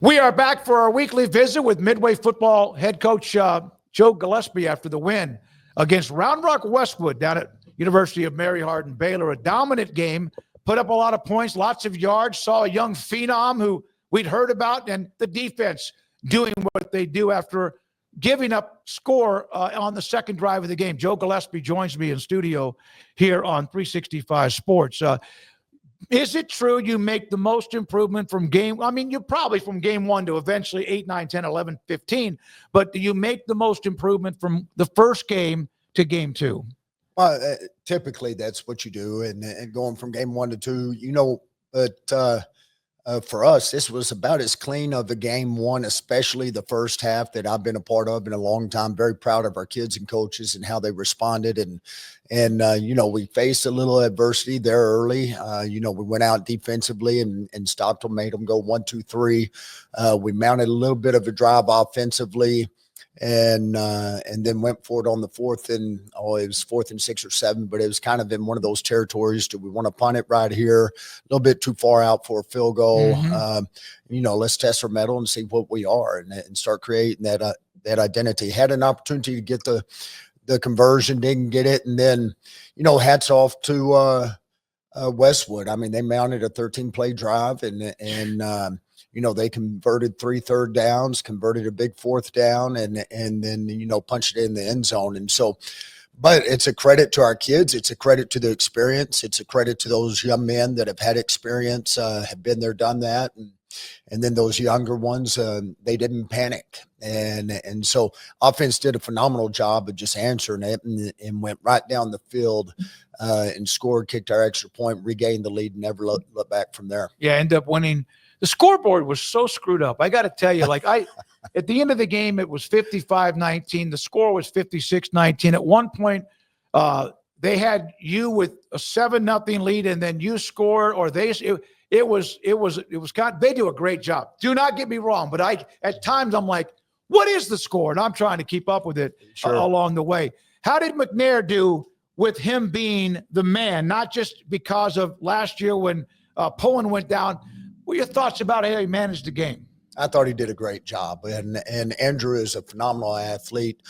We are back for our weekly visit with Midway football head coach Joe Gillespie after the win against Round Rock Westwood down at University of Mary Hardin Baylor. A dominant game, put up a lot of points, lots of yards, saw a young phenom who we'd heard about, and the defense doing what they do after giving up score on the second drive of the game. Joe Gillespie joins me in studio here on 365 Sports. Is it true you make the most improvement from you're probably from game 1 to eventually 8, 9, 10, 11, 15, but do you make the most improvement from the first game to game 2? Well, typically that's what you do. And going from game 1 to 2, but for us, this was about as clean of a game 1, especially the first half, that I've been a part of in a long time. Very proud of our kids and coaches and how they responded. And we faced a little adversity there early. We went out defensively and stopped them, made them go 1, 2, 3. We mounted a little bit of a drive offensively, and then went for it on the fourth, and it was 4th and 6 or 7, but it was kind of in one of those territories. Do we want to punt it right here? A little bit too far out for a field goal. Let's test our mettle and see what we are, and start creating that identity. Had an opportunity to get the conversion, didn't get it, and then hats off to Westwood. I mean, they mounted a 13-play drive, and they converted 3 third downs, converted a big 4th down, and then, punched it in the end zone. And so, but it's a credit to our kids. It's a credit to the experience. It's a credit to those young men that have had experience, have been there, done that. And then those younger ones, they didn't panic. And so offense did a phenomenal job of just answering it, and went right down the field and scored, kicked our extra point, regained the lead, and never looked back from there. Yeah, end up winning. The scoreboard was so screwed up. I got to tell you, at the end of the game, it was 55-19. The score was 56-19. At one point, they had you with a 7-0 lead, and then you scored, or they do a great job. Do not get me wrong, but at times I'm like, what is the score? And I'm trying to keep up with it along the way. How did McNair do with him being the man, not just because of last year when Poen went down? What are your thoughts about how he managed the game? I thought he did a great job. And Andrew is a phenomenal athlete.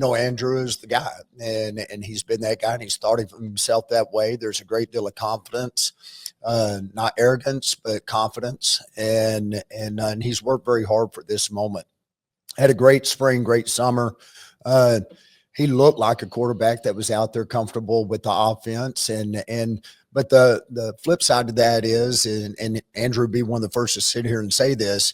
Andrew is the guy, and he's been that guy, and he's thought of himself that way. There's a great deal of confidence, not arrogance, but confidence. And he's worked very hard for this moment. Had a great spring, great summer. He looked like a quarterback that was out there comfortable with the offense. But the flip side of that is, and Andrew would be one of the first to sit here and say this,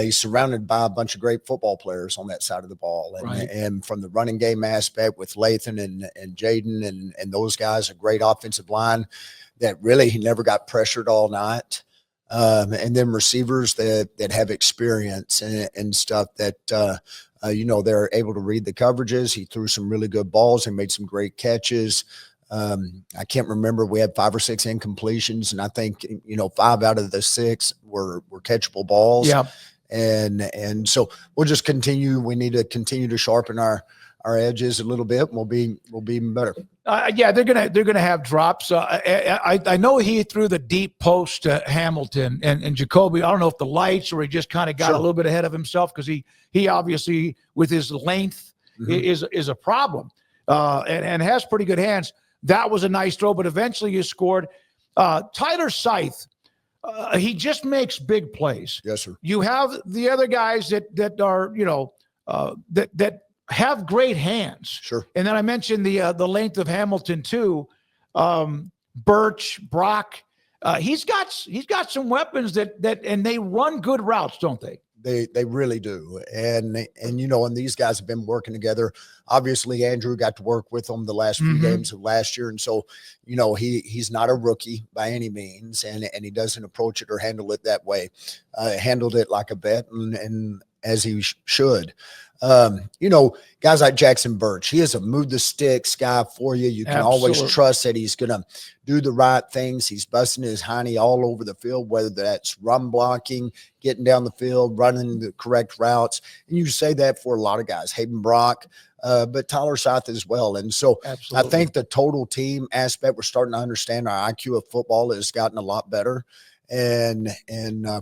he's surrounded by a bunch of great football players on that side of the ball. And from the running game aspect with Lathan and Jaden and those guys, a great offensive line that really he never got pressured all night. And then receivers that have experience and stuff that, they're able to read the coverages. He threw some really good balls and made some great catches. I can't remember. We had 5 or 6 incompletions, and I think, 5 out of the 6 were catchable balls. Yeah. And so we'll just continue. We need to continue to sharpen our edges a little bit. We'll be even better. They're gonna have drops. I know he threw the deep post to Hamilton and Jacoby. I don't know if the lights or he just kind of got a little bit ahead of himself, because he obviously with his length is a problem and has pretty good hands. That was a nice throw, but eventually you scored. Tyler Scythe, he just makes big plays. Yes, sir. You have the other guys that are that have great hands. Sure. And then I mentioned the length of Hamilton too. Birch, Brock. He's got some weapons that and they run good routes, don't they? They really do. And these guys have been working together. Obviously, Andrew got to work with them the last few games of last year. And so, he's not a rookie by any means, and he doesn't approach it or handle it that way. Handled it like a vet and as he should. Guys like Jackson Birch, he is a move the sticks guy for you. You can always trust that he's going to do the right things. He's busting his hiney all over the field, whether that's run blocking, getting down the field, running the correct routes. And you say that for a lot of guys, Hayden Brock, but Tyler Scythe as well. And so I think the total team aspect, we're starting to understand our IQ of football has gotten a lot better. and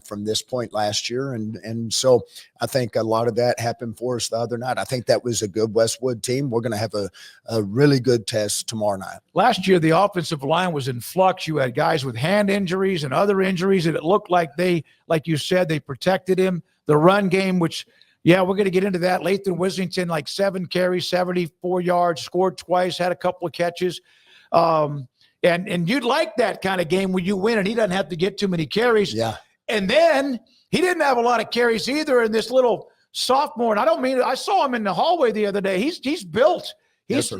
from this point last year. And so I think a lot of that happened for us the other night. I think that was a good Westwood team. We're going to have a really good test tomorrow night. Last year, the offensive line was in flux. You had guys with hand injuries and other injuries, and it looked like like you said, they protected him. The run game, which, yeah, we're going to get into that. Lathan Wissington, like 7 carries, 74 yards, scored twice, had a couple of catches. And you'd like that kind of game where you win and he doesn't have to get too many carries. Yeah. And then he didn't have a lot of carries either in this little sophomore. And I don't mean, I saw him in the hallway the other day. He's built. He's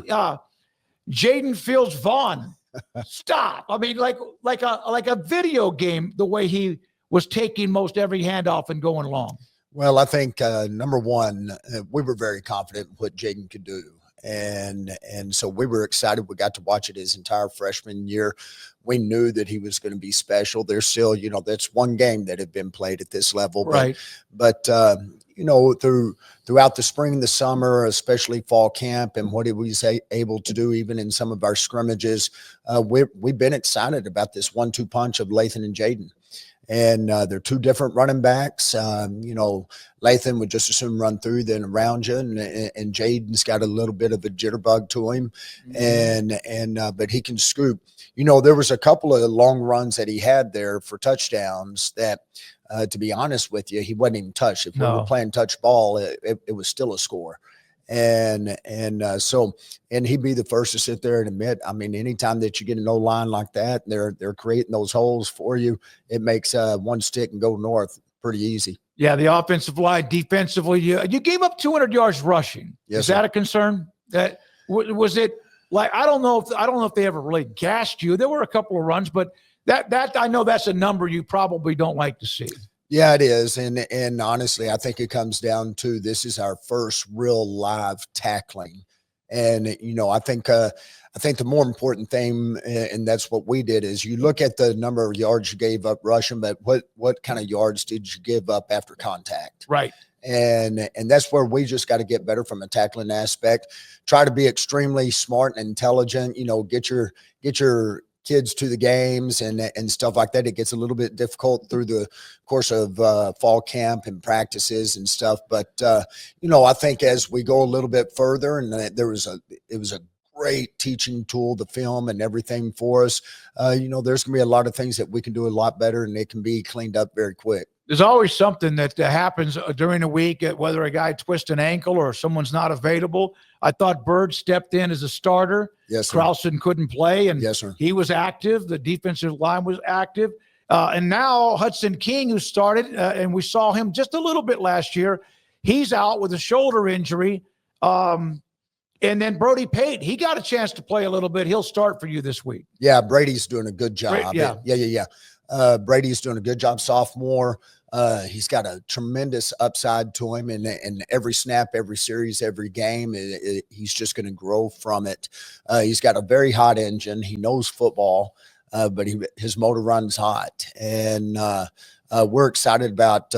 Jaden Fields Vaughn. Stop. I mean, like a video game, the way he was taking most every handoff and going long. Well, I think number one, we were very confident in what Jaden could do. And so we were excited. We got to watch it his entire freshman year. We knew that he was going to be special. There's still, that's one game that had been played at this level. Right. But throughout the spring, the summer, especially fall camp, and what he was able to do even in some of our scrimmages, we've been excited about this 1-2 punch of Lathan and Jaden. And they're two different running backs. Lathan would just as soon run through than around you, and Jaden's got a little bit of a jitterbug to him, but he can scoop. There was a couple of long runs that he had there for touchdowns that, to be honest with you, he wasn't even touched. If we were playing touch ball, it was still a score. And he'd be the first to sit there and admit, I mean, anytime that you get an O-line like that, they're creating those holes for you. It makes one stick and go north pretty easy. Yeah, the offensive line, defensively, you gave up 200 yards rushing. Yes, Is that a concern? That was it? Like, I don't know if they ever really gassed you. There were a couple of runs, but that I know that's a number you probably don't like to see. Yeah, it is. And honestly, I think it comes down to this is our first real live tackling. And, I think the more important thing, and that's what we did, is you look at the number of yards you gave up rushing, but what kind of yards did you give up after contact? Right. And that's where we just got to get better from a tackling aspect. Try to be extremely smart and intelligent, get your kids to the games and stuff like that. It gets a little bit difficult through the course of fall camp and practices and stuff. But, I think as we go a little bit further, and it was a great teaching tool, the film and everything for us, there's going to be a lot of things that we can do a lot better, and it can be cleaned up very quick. There's always something that happens during the week, whether a guy twists an ankle or someone's not available. I thought Bird stepped in as a starter. Yes, sir. Carlson couldn't play, and yes, sir, he was active. The defensive line was active. And now Hudson King, who started, and we saw him just a little bit last year, he's out with a shoulder injury. And then Brody Pate, he got a chance to play a little bit. He'll start for you this week. Yeah, Brady's doing a good job. Yeah. Brady's doing a good job, sophomore. He's got a tremendous upside to him, and every snap, every series, every game, he's just going to grow from it. He's got a very hot engine. He knows football, but his motor runs hot, and we're excited about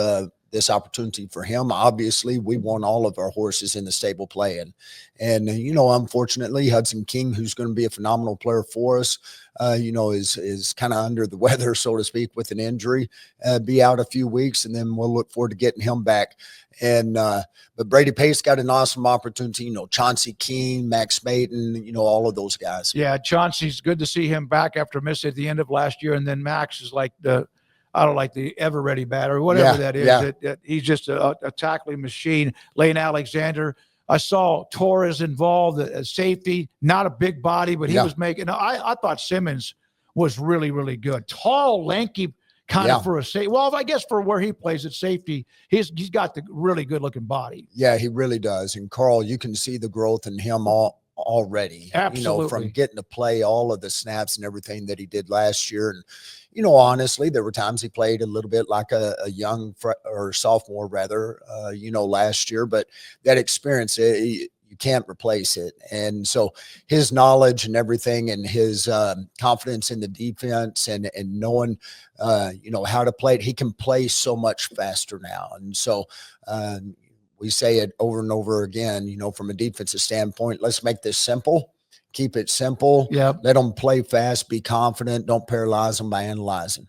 this opportunity for him. Obviously, we want all of our horses in the stable playing. And, unfortunately, Hudson King, who's going to be a phenomenal player for us, is kind of under the weather, so to speak, with an injury, be out a few weeks, and then we'll look forward to getting him back. And, but Brady Pace got an awesome opportunity, Chauncey Keene, Max Maiden, all of those guys. Yeah, Chauncey's good to see him back after missing at the end of last year. And then Max is like the ever ready batter, whatever that is. Yeah. He's just a tackling machine. Lane Alexander. I saw Torres involved as safety, not a big body, but he was making. I thought Simmons was really, really good. Tall, lanky, kind of for a safety. Well, I guess for where he plays at safety, he's got the really good looking body. Yeah, he really does. And Carl, you can see the growth in him already. Absolutely. From getting to play all of the snaps and everything that he did last year. And, honestly, there were times he played a little bit like a young or sophomore rather, last year, but that experience, you can't replace it. And so his knowledge and everything, and his confidence in the defense and knowing, how to play it, he can play so much faster now. And so, we say it over and over again, from a defensive standpoint, let's make this simple. Keep it simple. Yeah. Let them play fast, be confident. Don't paralyze them by analyzing.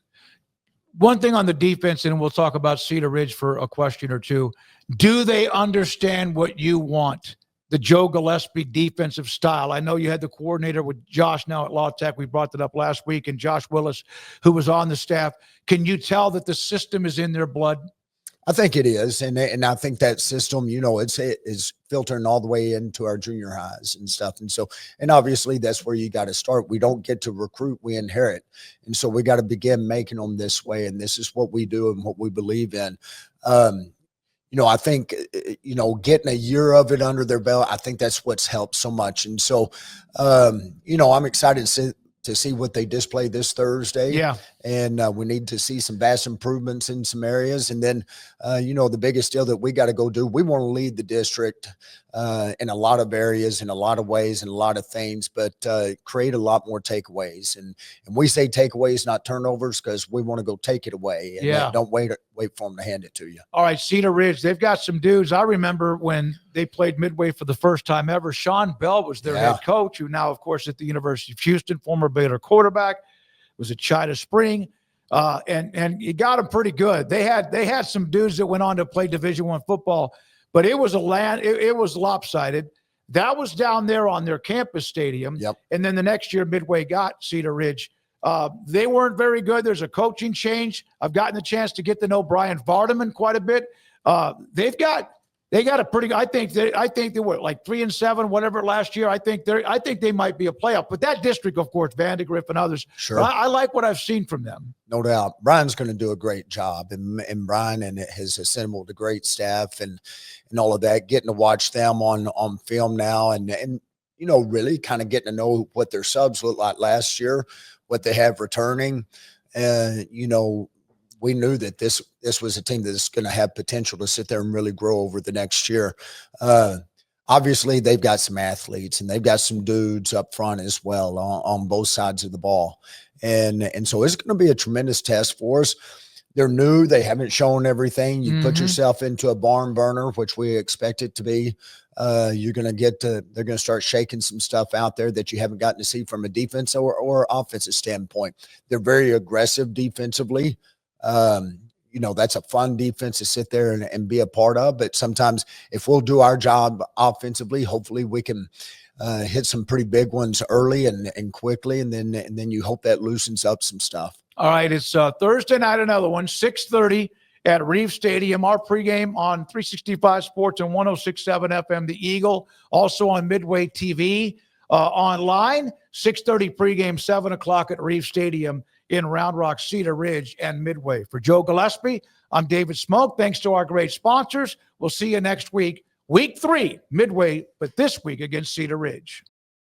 one thing on the defense, and we'll talk about Cedar Ridge for a question or two. Do they understand what you want? The Joe Gillespie defensive style. I know you had the coordinator with Josh now at Law Tech. We brought that up last week, and Josh Willis, who was on the staff. Can you tell that the system is in their blood? I think it is, and I think that system, it's filtering all the way into our junior highs and stuff. And so, and obviously that's where you got to start. We don't get to recruit, we inherit. And so we got to begin making them this way. And this is what we do and what we believe in. I think, getting a year of it under their belt, I think that's what's helped so much. And so, I'm excited to see what they display this Thursday. Yeah. And we need to see some vast improvements in some areas. And then, the biggest deal that we got to go do, we want to lead the district in a lot of areas, in a lot of ways, and a lot of things, but create a lot more takeaways. And we say takeaways, not turnovers, because we want to go take it away. And don't wait for them to hand it to you. All right, Cedar Ridge, they've got some dudes. I remember when they played Midway for the first time ever, Sean Bell was their head coach, who now, of course, at the University of Houston, former Baylor quarterback, was at China Spring, and you got them pretty good. They had some dudes that went on to play Division I football, but it was it was lopsided. That was down there on their campus stadium. Yep. And then the next year, Midway got Cedar Ridge. They weren't very good. There's a coaching change. I've gotten the chance to get to know Brian Vardaman quite a bit. They got a pretty. I think they were like 3-7, whatever last year. I think they might be a playoff. But that district, of course, Vandegrift and others. Sure. I like what I've seen from them. No doubt. Brian's going to do a great job, and Brian and has assembled a great staff and all of that. Getting to watch them on film now, and really kind of getting to know what their subs looked like last year, what they have returning, we knew that this was a team that's going to have potential to sit there and really grow over the next year. Obviously, they've got some athletes and they've got some dudes up front as well on both sides of the ball. And so it's going to be a tremendous test for us. They're new. They haven't shown everything. You put yourself into a barn burner, which we expect it to be. They're going to start shaking some stuff out there that you haven't gotten to see from a defense or offensive standpoint. They're very aggressive defensively. That's a fun defense to sit there and be a part of. But sometimes if we'll do our job offensively, hopefully we can hit some pretty big ones early and quickly. And then you hope that loosens up some stuff. All right. It's Thursday night, another one, 6:30 at Reeve Stadium. Our pregame on 365 Sports and 106.7 FM, The Eagle. Also on Midway TV, online, 6:30 pregame, 7 o'clock at Reeve Stadium in Round Rock, Cedar Ridge, and Midway. For Joe Gillespie, I'm David Smoak. Thanks to our great sponsors. We'll see you next week. Week 3, Midway, but this week against Cedar Ridge.